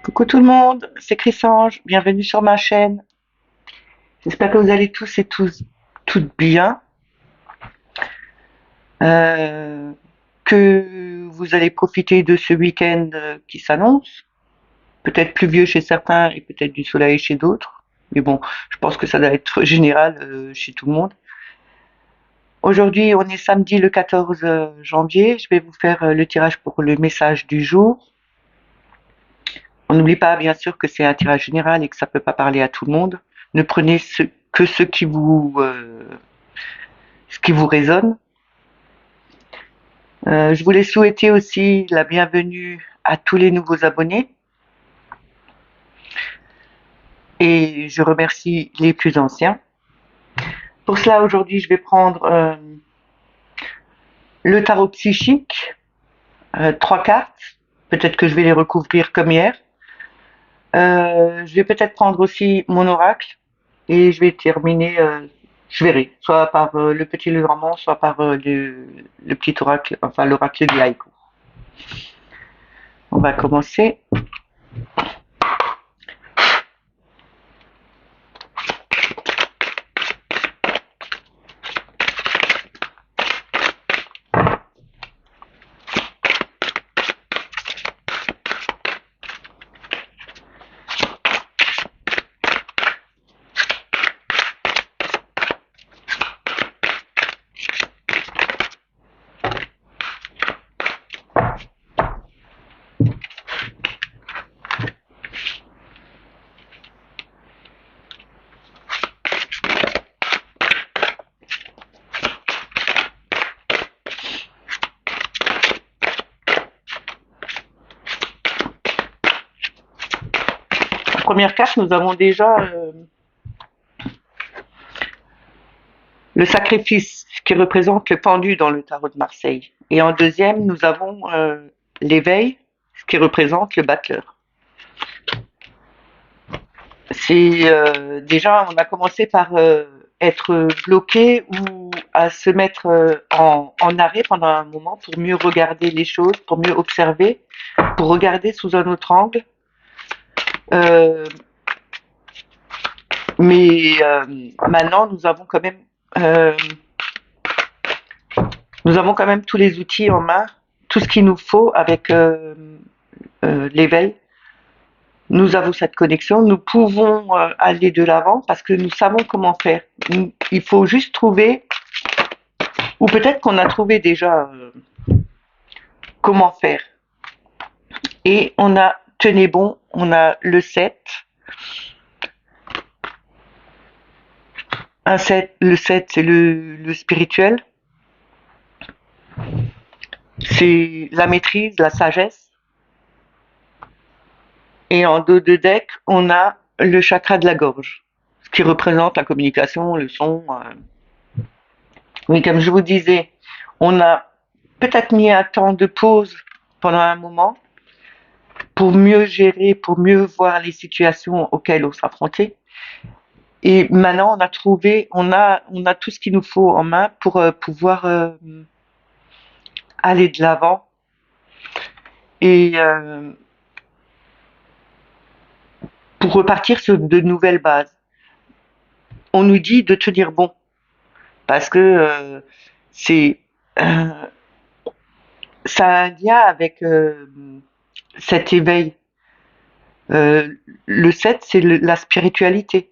Coucou tout le monde, c'est Chrysange, bienvenue sur ma chaîne. J'espère que vous allez tous et toutes bien, euh, que vous allez profiter de ce week-end qui s'annonce, peut-être pluvieux chez certains et peut-être du soleil chez d'autres. Mais bon, je pense que ça doit être général chez tout le monde. Aujourd'hui, on est samedi le 14 janvier. Je vais vous faire le tirage pour le message du jour. On n'oublie pas, bien sûr, que c'est un tirage général et que ça ne peut pas parler à tout le monde. Ne prenez que ce qui vous résonne. Je voulais souhaiter aussi la bienvenue à tous les nouveaux abonnés et je remercie les plus anciens. Pour cela, aujourd'hui, je vais prendre le tarot psychique, 3 cartes. Peut-être que je vais les recouvrir comme hier. Je vais peut-être prendre aussi mon oracle et je vais terminer, je verrai, soit par le petit lenormand, soit par le petit oracle, enfin l'oracle du haïku. On va commencer. Première carte, nous avons déjà le sacrifice qui représente le pendu dans le tarot de Marseille. Et en deuxième, nous avons l'éveil, ce qui représente le battleur. C'est déjà, on a commencé par être bloqué ou à se mettre en arrêt pendant un moment pour mieux regarder les choses, pour mieux observer, pour regarder sous un autre angle. Euh, mais maintenant, euh, nous avons quand même tous les outils en main, tout ce qu'il nous faut avec l'éveil. Nous avons cette connexion, nous pouvons aller de l'avant parce que nous savons comment faire. Il faut juste trouver, ou peut-être qu'on a trouvé déjà comment faire. Et on a, tenez bon, on a le 7. Un 7, le 7 c'est le spirituel. C'est la maîtrise, la sagesse. Et en dos de deck, on a le chakra de la gorge, ce qui représente la communication, le son. Oui, comme je vous disais, on a peut-être mis un temps de pause pendant un moment pour mieux gérer, pour mieux voir les situations auxquelles on s'affrontait. Et maintenant, on a tout ce qu'il nous faut en main pour pouvoir aller de l'avant et pour repartir sur de nouvelles bases. On nous dit de tenir bon parce que c'est euh, ça a un lien avec cet éveil. Le 7, c'est la spiritualité.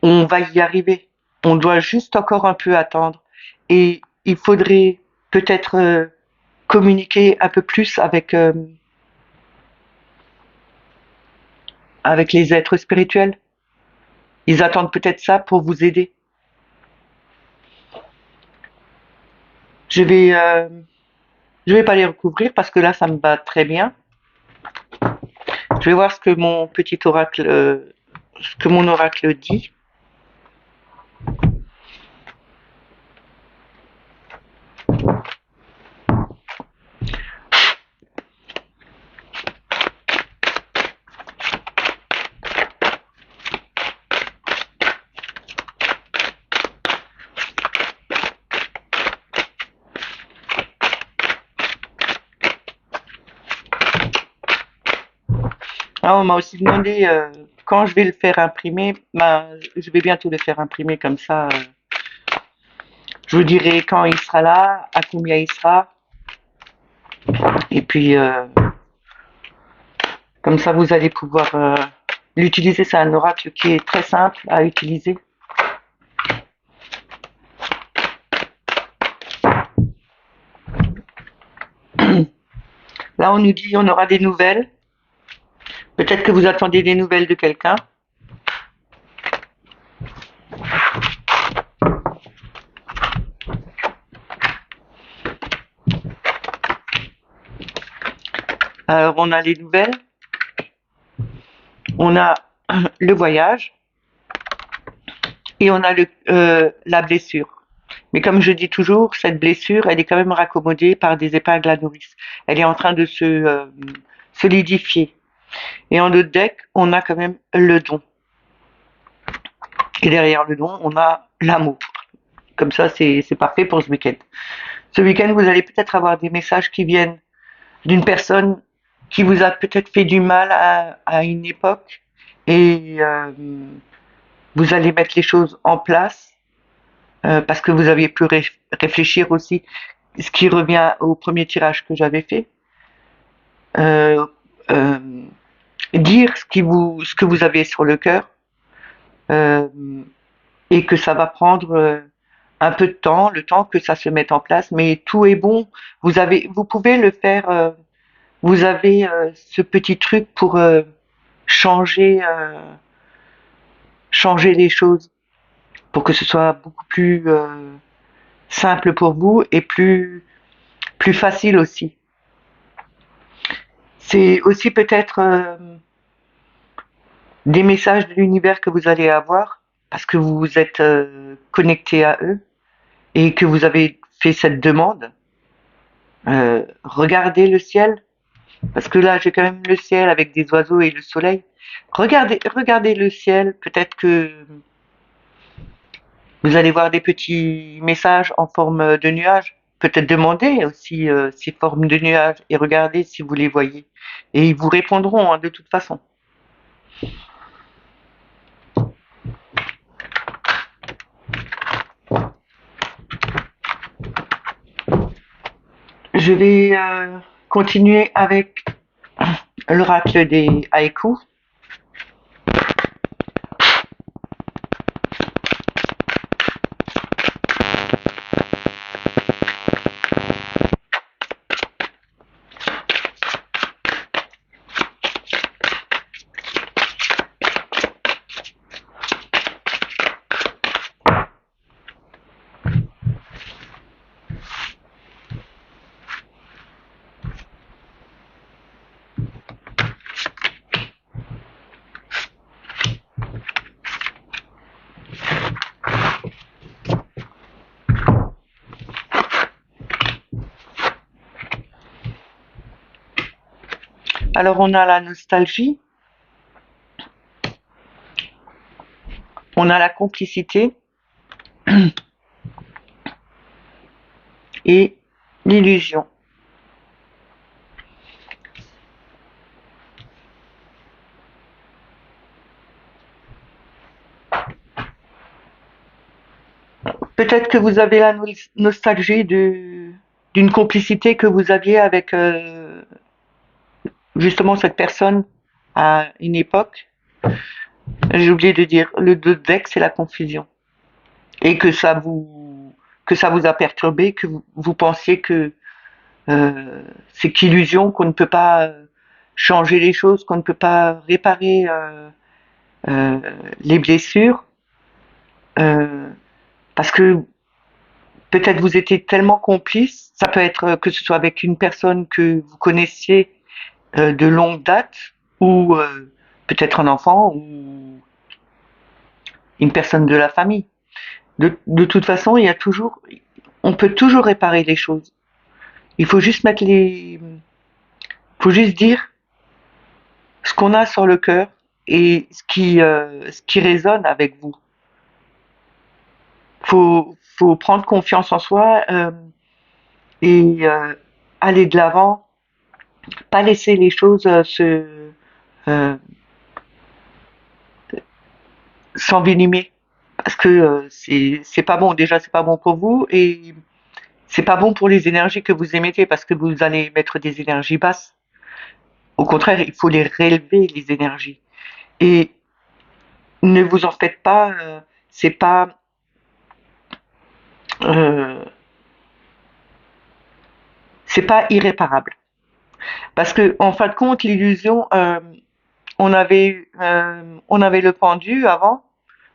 On va y arriver. On doit juste encore un peu attendre. Et il faudrait peut-être communiquer un peu plus avec les êtres spirituels. Ils attendent peut-être ça pour vous aider. Je vais, euh, je vais pas les recouvrir parce que là, ça me va très bien. Je vais voir ce que mon petit oracle, ce que mon oracle dit. Ah, on m'a aussi demandé quand je vais le faire imprimer. Ben, je vais bientôt le faire imprimer comme ça. Je vous dirai quand il sera là, à combien il sera. Et puis, comme ça, vous allez pouvoir l'utiliser. C'est un oracle qui est très simple à utiliser. Là, on nous dit on aura des nouvelles. Peut-être que vous attendez des nouvelles de quelqu'un. Alors, on a les nouvelles. On a le voyage. Et on a la blessure. Mais comme je dis toujours, cette blessure, elle est quand même raccommodée par des épingles à nourrice. Elle est en train de se solidifier. Et en notre deck, on a quand même le don. Et derrière le don, on a l'amour. Comme ça, c'est parfait pour ce week-end. Ce week-end, vous allez peut-être avoir des messages qui viennent d'une personne qui vous a peut-être fait du mal à une époque. Et vous allez mettre les choses en place parce que vous aviez pu réfléchir aussi, ce qui revient au premier tirage que j'avais fait. Euh, euh, Dire ce que vous avez sur le cœur euh, et que ça va prendre un peu de temps, le temps que ça se mette en place, mais tout est bon. Vous pouvez le faire. Vous avez ce petit truc pour changer les choses, pour que ce soit beaucoup plus simple pour vous et plus facile aussi. C'est aussi peut-être des messages de l'univers que vous allez avoir parce que vous vous êtes connecté à eux et que vous avez fait cette demande. Regardez le ciel, parce que là j'ai quand même le ciel avec des oiseaux et le soleil. Regardez le ciel, peut-être que vous allez voir des petits messages en forme de nuages. Peut-être demandez aussi ces formes de nuages et regardez si vous les voyez. Et ils vous répondront hein, de toute façon. Je vais continuer avec l'oracle des haïkus. Alors on a la nostalgie, on a la complicité et l'illusion. Peut-être que vous avez la nostalgie d'une complicité que vous aviez avec justement cette personne à une époque. J'ai oublié de dire, le deck c'est la confusion et que ça vous a perturbé, que vous pensiez que c'est qu'illusion, qu'on ne peut pas changer les choses, qu'on ne peut pas réparer euh, les blessures, euh, parce que peut-être vous étiez tellement complice, ça peut être que ce soit avec une personne que vous connaissiez de longue date, ou peut-être un enfant, ou une personne de la famille. De toute façon, on peut toujours réparer les choses. Il faut juste faut juste dire ce qu'on a sur le cœur et ce qui résonne avec vous. Faut prendre confiance en soi et aller de l'avant, pas laisser les choses euh, s'envenimer parce que c'est pas bon. Déjà, c'est pas bon pour vous et c'est pas bon pour les énergies que vous émettez parce que vous allez mettre des énergies basses. Au contraire, il faut les réélever les énergies. Et ne vous en faites pas. C'est pas euh, c'est pas irréparable. Parce que en fin de compte, l'illusion, on avait le pendu avant,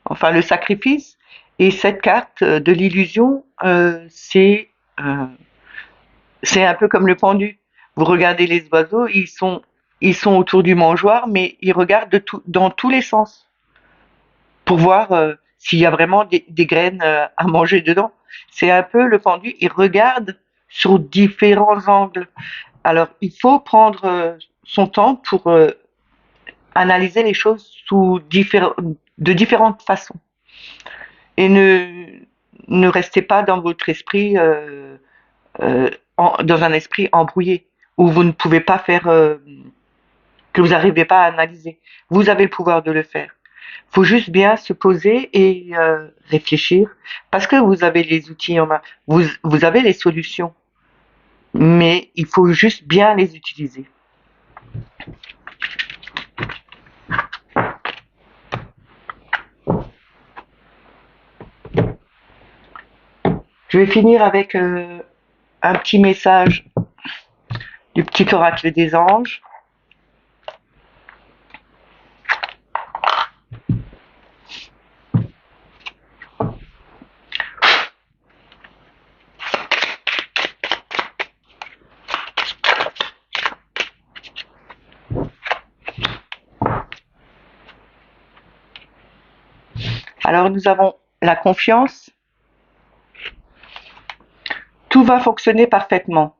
enfin le sacrifice, et cette carte de l'illusion, euh, c'est un peu comme le pendu. Vous regardez les oiseaux, ils sont autour du mangeoire, mais ils regardent dans tous les sens pour voir s'il y a vraiment des graines à manger dedans. C'est un peu le pendu, il regarde sur différents angles. Alors, il faut prendre son temps pour analyser les choses de différentes façons. Et ne restez pas dans votre esprit, dans un esprit embrouillé, où vous ne pouvez pas faire, que vous n'arrivez pas à analyser. Vous avez le pouvoir de le faire. Il faut juste bien se poser et réfléchir, parce que vous avez les outils en main, vous avez les solutions, mais il faut juste bien les utiliser. Je vais finir avec un petit message du petit oracle des anges. Alors nous avons la confiance. Tout va fonctionner parfaitement.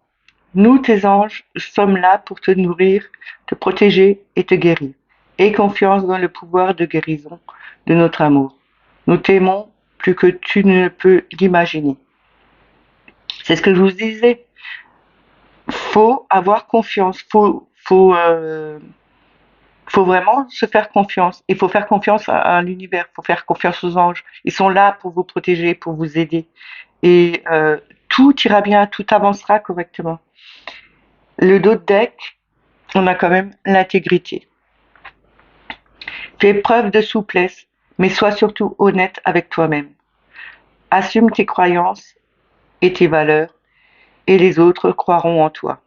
Nous, tes anges, sommes là pour te nourrir, te protéger et te guérir. Aie confiance dans le pouvoir de guérison de notre amour. Nous t'aimons plus que tu ne peux l'imaginer. C'est ce que je vous disais. Faut avoir confiance. Faut vraiment se faire confiance. Il faut faire confiance à l'univers. Il faut faire confiance aux anges. Ils sont là pour vous protéger, pour vous aider. Et tout ira bien, tout avancera correctement. Le dos de deck, on a quand même l'intégrité. Fais preuve de souplesse, mais sois surtout honnête avec toi-même. Assume tes croyances et tes valeurs, et les autres croiront en toi.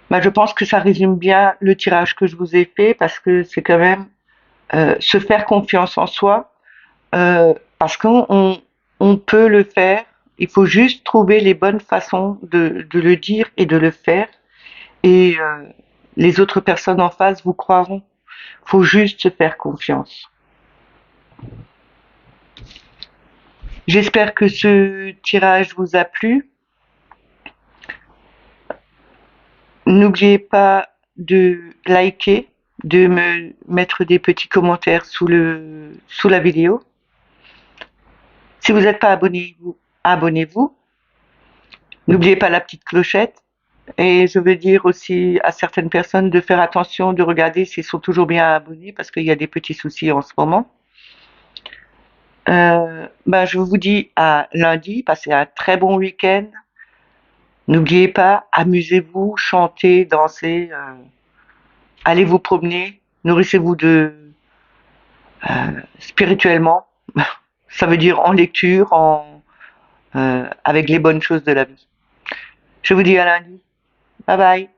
Bah, je pense que ça résume bien le tirage que je vous ai fait, parce que c'est quand même se faire confiance en soi, parce on peut le faire. Il faut juste trouver les bonnes façons de le dire et de le faire, et les autres personnes en face vous croiront. Faut juste se faire confiance. J'espère que ce tirage vous a plu. N'oubliez pas de liker, de me mettre des petits commentaires sous la vidéo. Si vous n'êtes pas abonné, abonnez-vous. N'oubliez pas la petite clochette. Et je veux dire aussi à certaines personnes de faire attention, de regarder s'ils sont toujours bien abonnés, parce qu'il y a des petits soucis en ce moment. Ben, je vous dis à lundi, passez un très bon week-end. N'oubliez pas, amusez-vous, chantez, dansez, allez vous promener, nourrissez-vous spirituellement. Ça veut dire en lecture, avec les bonnes choses de la vie. Je vous dis à lundi. Bye bye.